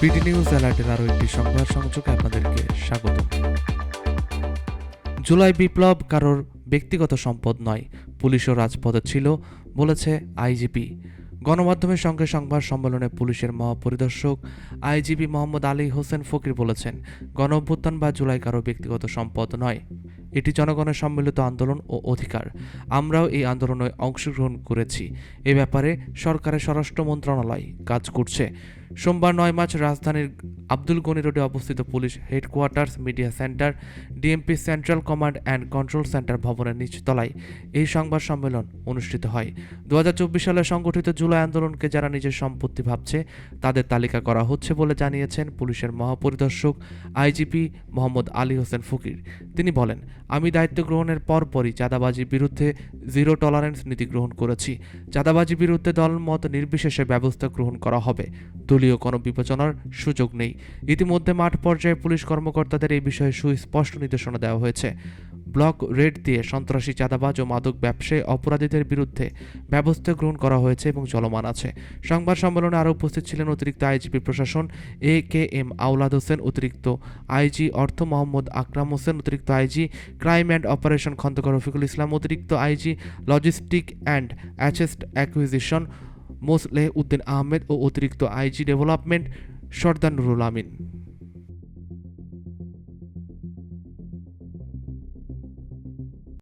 BD news অ্যালার্টের আরও একটি সংবাদ সংযোগে আপনাদেরকে স্বাগত। জুলাই বিপ্লব কারোর ব্যক্তিগত সম্পদ নয়, পুলিশও রাজপথে ছিল বলেছে আইজিপি। গণমাধ্যমের সঙ্গে সংবাদ সম্মেলনে পুলিশের মহাপরিদর্শক আইজিপি মোহাম্মদ আলী হোসেন ফকির বলেছেন, গণঅভ্যুত্থান বা জুলাই কারো ব্যক্তিগত সম্পদ নয়, এটি জনগণের সম্মিলিত আন্দোলন ও অধিকার। আমরাও এই আন্দোলনে অংশগ্রহণ করেছি। এ ব্যাপারে সরকারের স্বরাষ্ট্র মন্ত্রণালয় কাজ করছে। সোমবার 9 মার্চ রাজধানীর আব্দুল গনি রোডে অবস্থিত police headquarters media centre DMP central command and control centre ভবনের নিচতলায় এই সংবাদ সম্মেলন অনুষ্ঠিত হয়। 2024 সালে সংগঠিত জুলাই আন্দোলনকে যারা নিজের সম্পত্তি ভাবছে তাদের তালিকা করা হচ্ছে বলে জানিয়েছেন পুলিশের মহাপরিদর্শক আইজিপি মোহাম্মদ আলী হোসেন ফকির। তিনি বলেন, আমি দায়িত্ব গ্রহণের পরপরই চাঁদাবাজির বিরুদ্ধে জিরো টলারেন্স নীতি গ্রহণ করেছি। চাঁদাবাজির বিরুদ্ধে দলমত নির্বিশেষে ব্যবস্থা গ্রহণ করা হবে। দলীয় কোনো বিবেচনার সুযোগ নেই। ইতিমধ্যে মাঠ পর্যায়ে পুলিশ কর্মকর্তাদের এই বিষয়ে সুস্পষ্ট নির্দেশনা দেওয়া হয়েছে। ব্লক রেড দিয়ে সন্ত্রাসী, চাঁদাবাজ ও মাদক ব্যবসায়ী অপরাধীদের বিরুদ্ধে ব্যবস্থা গ্রহণ করা হয়েছে এবং চলমান আছে। সংবাদ সম্মেলনে আরও উপস্থিত ছিলেন অতিরিক্ত আইজিপি প্রশাসন AKM আওলাদ হোসেন, অতিরিক্ত আইজি অর্থ মোহাম্মদ আকরাম হোসেন, অতিরিক্ত IG crime and operation Khandaker Rafiqul Islam, অতিরিক্ত IG logistic and asset acquisition Mosleh Uddin Ahmed ও অতিরিক্ত আইজি ডেভেলপমেন্ট সর্দার নুরুল আমিন।